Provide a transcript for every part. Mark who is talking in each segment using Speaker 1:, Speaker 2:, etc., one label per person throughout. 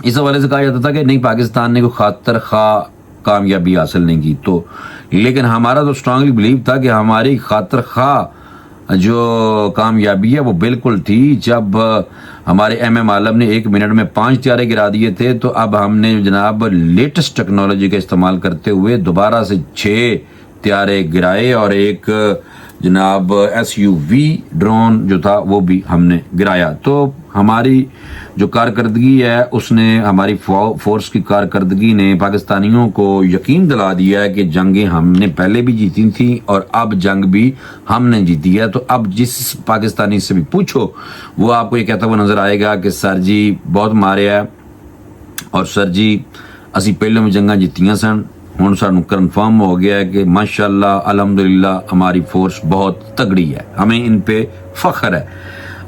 Speaker 1: اس حوالے سے کہا جاتا تھا کہ نہیں پاکستان نے کوئی خاطر خواہ کامیابی حاصل نہیں کی، تو لیکن ہمارا تو اسٹرانگلی بلیو تھا کہ ہماری خاطر خواہ جو کامیابی ہے وہ بالکل تھی جب ہمارے ایم عالم نے 1 منٹ میں 5 طیارے گرا دیے تھے، تو اب ہم نے جناب لیٹسٹ ٹیکنالوجی کا استعمال کرتے ہوئے دوبارہ سے 6 طیارے گرائے اور ایک جناب SUV ڈرون جو تھا وہ بھی ہم نے گرایا۔ تو ہماری جو کارکردگی ہے اس نے، ہماری فورس کی کارکردگی نے پاکستانیوں کو یقین دلا دیا ہے کہ جنگیں ہم نے پہلے بھی جیتی تھیں اور اب جنگ بھی ہم نے جیتی ہے۔ تو اب جس پاکستانی سے بھی پوچھو وہ آپ کو یہ کہتا ہوا نظر آئے گا کہ سر جی بہت مارے ہے اور سر جی اسی پہلے میں جنگاں جیتیاں سن، ہن سانوں کنفرم ہو گیا ہے کہ ماشاءاللہ الحمدللہ ہماری فورس بہت تگڑی ہے، ہمیں ان پہ فخر ہے۔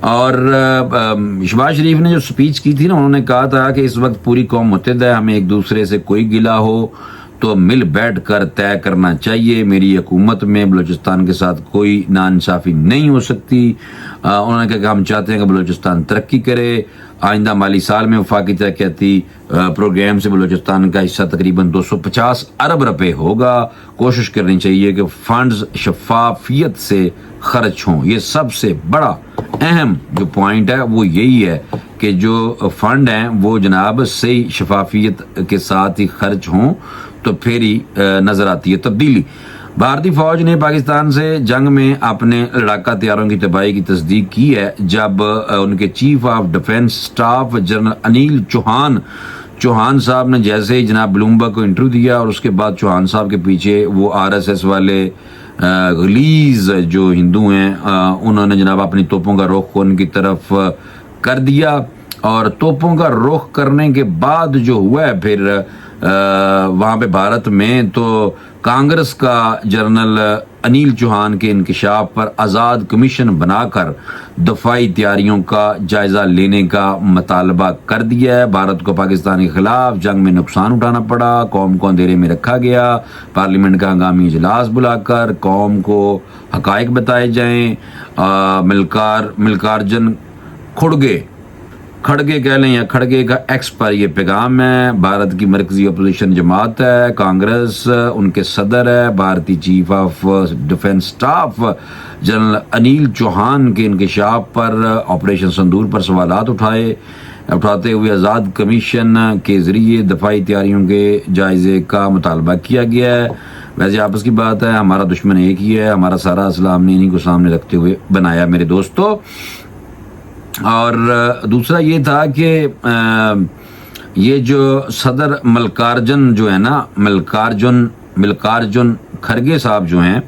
Speaker 1: اور شہباز شریف نے جو سپیچ کی تھی نا، انہوں نے کہا تھا کہ اس وقت پوری قوم متحد ہے، ہمیں ایک دوسرے سے کوئی گلہ ہو تو مل بیٹھ کر طے کرنا چاہیے، میری حکومت میں بلوچستان کے ساتھ کوئی ناانصافی نہیں ہو سکتی۔ انہوں نے کہا کہ ہم چاہتے ہیں کہ بلوچستان ترقی کرے، آئندہ مالی سال میں وفاقی ترقیاتی پروگرام سے بلوچستان کا حصہ تقریباً 250 ارب روپے ہوگا، کوشش کرنی چاہیے کہ فنڈز شفافیت سے خرچ ہوں۔ یہ سب سے بڑا اہم جو پوائنٹ ہے وہ یہی ہے کہ جو فنڈ ہیں وہ جناب صحیح شفافیت کے ساتھ ہی خرچ ہوں تو پھر ہی نظر آتی ہے تبدیلی۔ بھارتی فوج نے پاکستان سے جنگ میں اپنے لڑاکا طیاروں کی تباہی کی تصدیق کی ہے جب ان کے chief of defence staff general Anil Chauhan صاحب نے جیسے ہی جناب بلومبرگ کو انٹرویو دیا اور اس کے بعد چوہان صاحب کے پیچھے وہ RSS والے غلیظ جو ہندو ہیں انہوں نے جناب اپنی توپوں کا رخ ان کی طرف کر دیا، اور توپوں کا رخ کرنے کے بعد جو ہوا ہے پھر وہاں پہ بھارت میں تو کانگریس کا جنرل انیل چوہان کے انکشاف پر آزاد کمیشن بنا کر دفاعی تیاریوں کا جائزہ لینے کا مطالبہ کر دیا ہے۔ بھارت کو پاکستان کے خلاف جنگ میں نقصان اٹھانا پڑا، قوم کو اندھیرے میں رکھا گیا، پارلیمنٹ کا ہنگامی اجلاس بلا کر قوم کو حقائق بتائے جائیں، ملکارجن کھڑگے کہہ لیں یا کھڑگے کا ایکس پر یہ پیغام ہے۔ بھارت کی مرکزی اپوزیشن جماعت ہے کانگریس، ان کے صدر ہے بھارتی chief of defence staff general Anil Chauhan کے انکشاف پر آپریشن سندور پر سوالات اٹھاتے ہوئے آزاد کمیشن کے ذریعے دفاعی تیاریوں کے جائزے کا مطالبہ کیا گیا ہے۔ ویسے آپس کی بات ہے، ہمارا دشمن ایک ہی ہے، ہمارا سارا اسلام نے انہیں کو سامنے رکھتے ہوئے بنایا میرے دوستو۔ اور دوسرا یہ تھا کہ یہ جو صدر ملکارجن جو ہے نا، ملکارجن کھڑگے صاحب جو ہیں،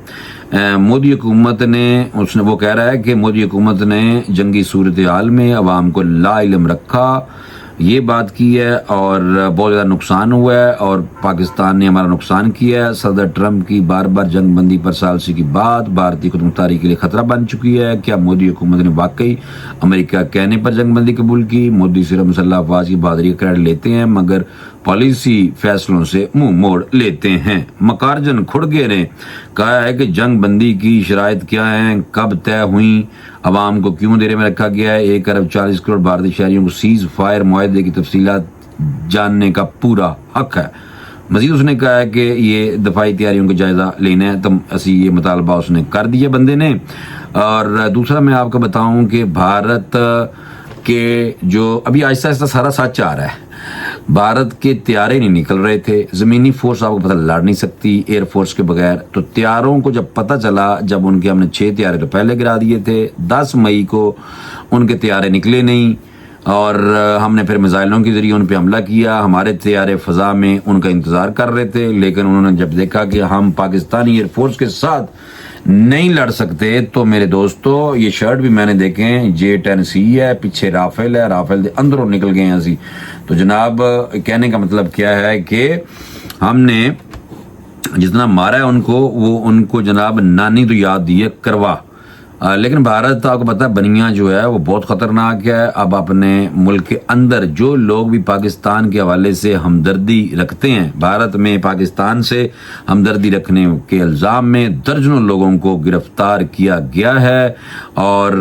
Speaker 1: مودی حکومت نے وہ کہہ رہا ہے کہ مودی حکومت نے جنگی صورتحال میں عوام کو لا علم رکھا، یہ بات کی ہے اور بہت زیادہ نقصان ہوا ہے اور پاکستان نے ہمارا نقصان کیا ہے۔ صدر ٹرمپ کی بار بار جنگ بندی پر ثالثی کی بات بھارتی خود مختاری کے لیے خطرہ بن چکی ہے۔ کیا مودی حکومت نے واقعی امریکہ کہنے پر جنگ بندی قبول کی؟ مودی صرف مسلح افواج کی بہادری کا کریڈٹ لیتے ہیں مگر پالیسی فیصلوں سے منہ موڑ لیتے ہیں۔ مکارجن کھڑگے نے کہا ہے کہ جنگ بندی کی شرائط کیا ہیں، کب طے ہوئیں، عوام کو کیوں اندھیرے میں رکھا گیا ہے، 1 ارب 40 کروڑ بھارتی شہریوں کو سیز فائر معاہدے کی تفصیلات جاننے کا پورا حق ہے۔ مزید اس نے کہا ہے کہ یہ دفاعی تیاریوں کا جائزہ لینا ہے، تم اسی یہ مطالبہ اس نے کر دیا بندے نے۔ اور دوسرا میں آپ کو بتاؤں کہ بھارت کے جو ابھی آہستہ آہستہ سارا سچ آ رہا ہے، بھارت کے طیارے نہیں نکل رہے تھے، زمینی فورس آپ کو پتہ لڑ نہیں سکتی ایئر فورس کے بغیر، تو طیاروں کو جب پتہ چلا، جب ان کے ہم نے 6 طیارے تو پہلے گرا دیے تھے، 10 مئی کو ان کے طیارے نکلے نہیں اور ہم نے پھر میزائلوں کے ذریعے ان پہ حملہ کیا، ہمارے طیارے فضا میں ان کا انتظار کر رہے تھے، لیکن انہوں نے جب دیکھا کہ ہم پاکستانی ایئر فورس کے ساتھ نہیں لڑ سکتے تو میرے دوستو یہ شرٹ بھی میں نے دیکھیں J-10C ہے، پیچھے رافیل ہے، رافیل دے اندروں نکل گئے ہیں اسی۔ تو جناب کہنے کا مطلب کیا ہے کہ ہم نے جتنا مارا ہے ان کو، وہ ان کو جناب نانی تو یاد دی ہے کروا، لیکن بھارت آپ کو پتا ہے بنیا جو ہے وہ بہت خطرناک ہے. اب اپنے ملک کے اندر جو لوگ بھی پاکستان کے حوالے سے ہمدردی رکھتے ہیں، بھارت میں پاکستان سے ہمدردی رکھنے کے الزام میں درجنوں لوگوں کو گرفتار کیا گیا ہے. اور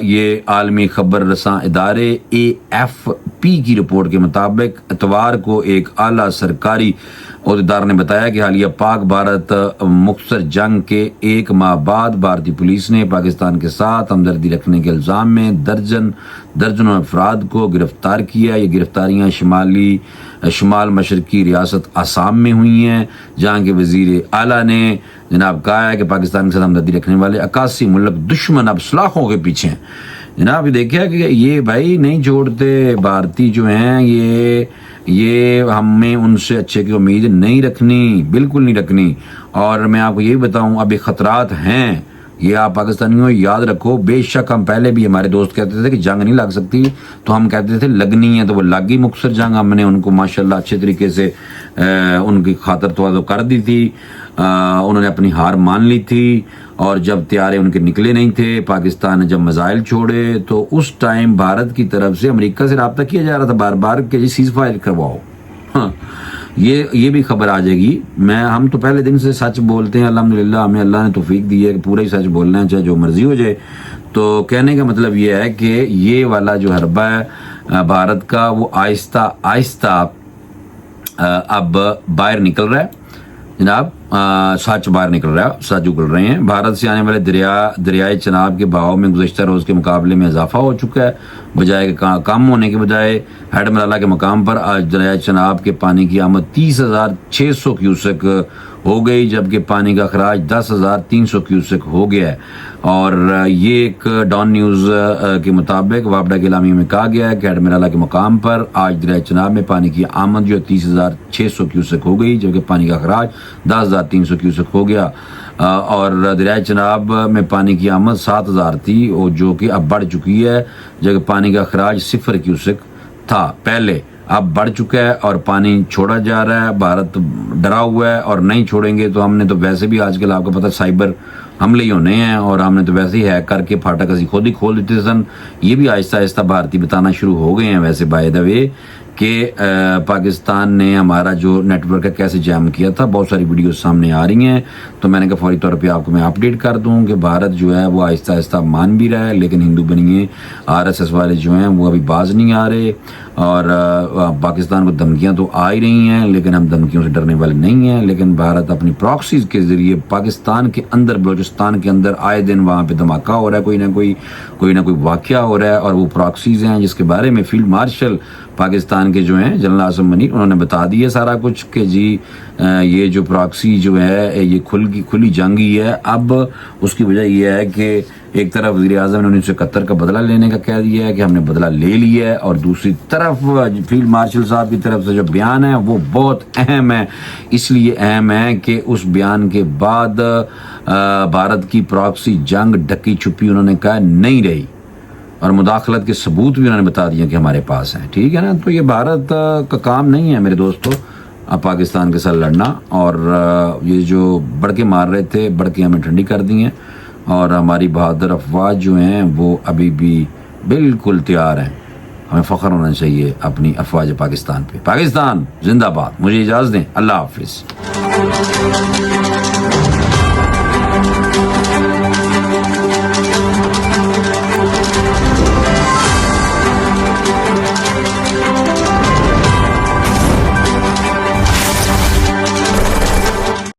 Speaker 1: یہ عالمی خبر رساں ادارے AFP کی رپورٹ کے مطابق اتوار کو ایک اعلیٰ سرکاری عہدیدار نے بتایا کہ حالیہ پاک بھارت مختصر جنگ کے 1 ماہ بعد بھارتی پولیس نے پاکستان کے ساتھ ہمدردی رکھنے کے الزام میں درجنوں افراد کو گرفتار کیا. یہ گرفتاریاں شمال مشرقی ریاست آسام میں ہوئی ہیں، جہاں کے وزیر اعلیٰ نے جناب کہا ہے کہ پاکستان کے ساتھ ہمدردی رکھنے والے 81 ملک دشمن اب سلاخوں کے پیچھے ہیں. جناب یہ دیکھا کہ یہ بھائی نہیں چھوڑتے، بھارتی جو ہیں یہ ہمیں ان سے اچھے کی امید نہیں رکھنی، بالکل نہیں رکھنی. اور میں آپ کو یہ بتاؤں اب یہ خطرات ہیں، یہ آپ پاکستانیوں یاد رکھو. بے شک ہم پہلے بھی ہمارے دوست کہتے تھے کہ جنگ نہیں لگ سکتی، تو ہم کہتے تھے لگنی ہے، تو وہ لگ گئی مختصر جنگ. ہم نے ان کو ماشاءاللہ اچھے طریقے سے ان کی خاطر تواضع کر دی تھی، انہوں نے اپنی ہار مان لی تھی. اور جب طیارے ان کے نکلے نہیں تھے، پاکستان نے جب میزائل چھوڑے تو اس ٹائم بھارت کی طرف سے امریکہ سے رابطہ کیا جا رہا تھا بار بار کہ جی سیز فائر کرواؤ. یہ بھی خبر آ جائے گی. ہم تو پہلے دن سے سچ بولتے ہیں، الحمدللہ ہمیں اللہ نے توفیق دی ہے کہ پورا ہی سچ بولنا ہے، چاہے جو مرضی ہو جائے. تو کہنے کا مطلب یہ ہے کہ یہ والا جو حربہ ہے بھارت کا، وہ آہستہ آہستہ اب باہر نکل رہا ہے جناب. سچ باہر نکل رہا ہے، سچ اگل رہے ہیں. بھارت سے آنے والے دریائے چناب کے بہاؤ میں گزشتہ روز کے مقابلے میں اضافہ ہو چکا ہے، بجائے کم ہونے کے بجائے. ہیڈ مرالہ کے مقام پر آج دریائے چناب کے پانی کی آمد 30,600 کیوسک ہو گئی، جبکہ پانی کا اخراج 10,300 کیوسک ہو گیا ہے. اور یہ ایک ڈان نیوز کے مطابق واپڈا کے اعلامیے میں کہا گیا ہے کہ ہیڈ مرالہ کے مقام پر آج دریائے چناب میں پانی کی آمد جو 30,600 کیوسک ہو گئی، جبکہ پانی کا اخراج 10,300 کیوسک ہو گیا. اور دریائے چناب میں پانی کی آمد 7,000 تھی، جو کہ اب بڑھ چکی ہے، جبکہ پانی کا اخراج 0 کیوسک تھا پہلے، اب بڑھ چکا ہے اور پانی چھوڑا جا رہا ہے. بھارت ڈرا ہوا ہے اور نہیں چھوڑیں گے تو ہم نے تو ویسے بھی آج کل آپ کو پتہ سائبر حملے ہی ہونے ہیں، اور ہم نے تو ویسے ہی ہیک کر کے پھاٹک اسی خود ہی کھول دیتے سن. یہ بھی آہستہ آہستہ بھارتی بتانا شروع ہو گئے ہیں ویسے بائی دا وے کہ پاکستان نے ہمارا جو نیٹ ورک ہے کیسے جام کیا تھا. بہت ساری ویڈیوز سامنے آ رہی ہیں، تو میں نے کہا فوری طور پہ آپ کو میں اپڈیٹ کر دوں کہ بھارت جو ہے وہ آہستہ آہستہ مان بھی رہا ہے، لیکن ہندو بنیے RSS والے جو ہیں وہ ابھی باز نہیں آ رہے. اور پاکستان کو دھمکیاں تو آ ہی رہی ہیں، لیکن ہم دھمکیوں سے ڈرنے والے نہیں ہیں. لیکن بھارت اپنی پراکسیز کے ذریعے پاکستان کے اندر، بلوچستان کے اندر آئے دن وہاں پہ دھماکہ ہو رہا ہے، کوئی نہ کوئی واقعہ ہو رہا ہے. اور وہ پراکسیز ہیں جس کے بارے میں فیلڈ مارشل پاکستان کے جو ہیں جنرل عاصم منیر، انہوں نے بتا دیا سارا کچھ کہ جی یہ جو پراکسی جو ہے یہ کھلی جنگ ہی ہے. اب اس کی وجہ یہ ہے کہ ایک طرف وزیر اعظم نے 1971 کا بدلہ لینے کا کہہ دیا ہے کہ ہم نے بدلہ لے لیا ہے، اور دوسری طرف فیلڈ مارشل صاحب کی طرف سے جو بیان ہے وہ بہت اہم ہے. اس لیے اہم ہے کہ اس بیان کے بعد بھارت کی پراکسی جنگ ڈھکی چھپی انہوں نے کہا نہیں رہی، اور مداخلت کے ثبوت بھی انہوں نے بتا دیا کہ ہمارے پاس ہیں. ٹھیک ہے نا. تو یہ بھارت کا کام نہیں ہے میرے دوستو اب پاکستان کے ساتھ لڑنا. اور یہ جو بڑکے مار رہے تھے، بڑکے ہمیں ٹھنڈی کر دی ہیں، اور ہماری بہادر افواج جو ہیں وہ ابھی بھی بالکل تیار ہیں. ہمیں فخر ہونا چاہیے اپنی افواج پاکستان پہ. پاکستان زندہ باد. مجھے اجازت دیں. اللہ حافظ.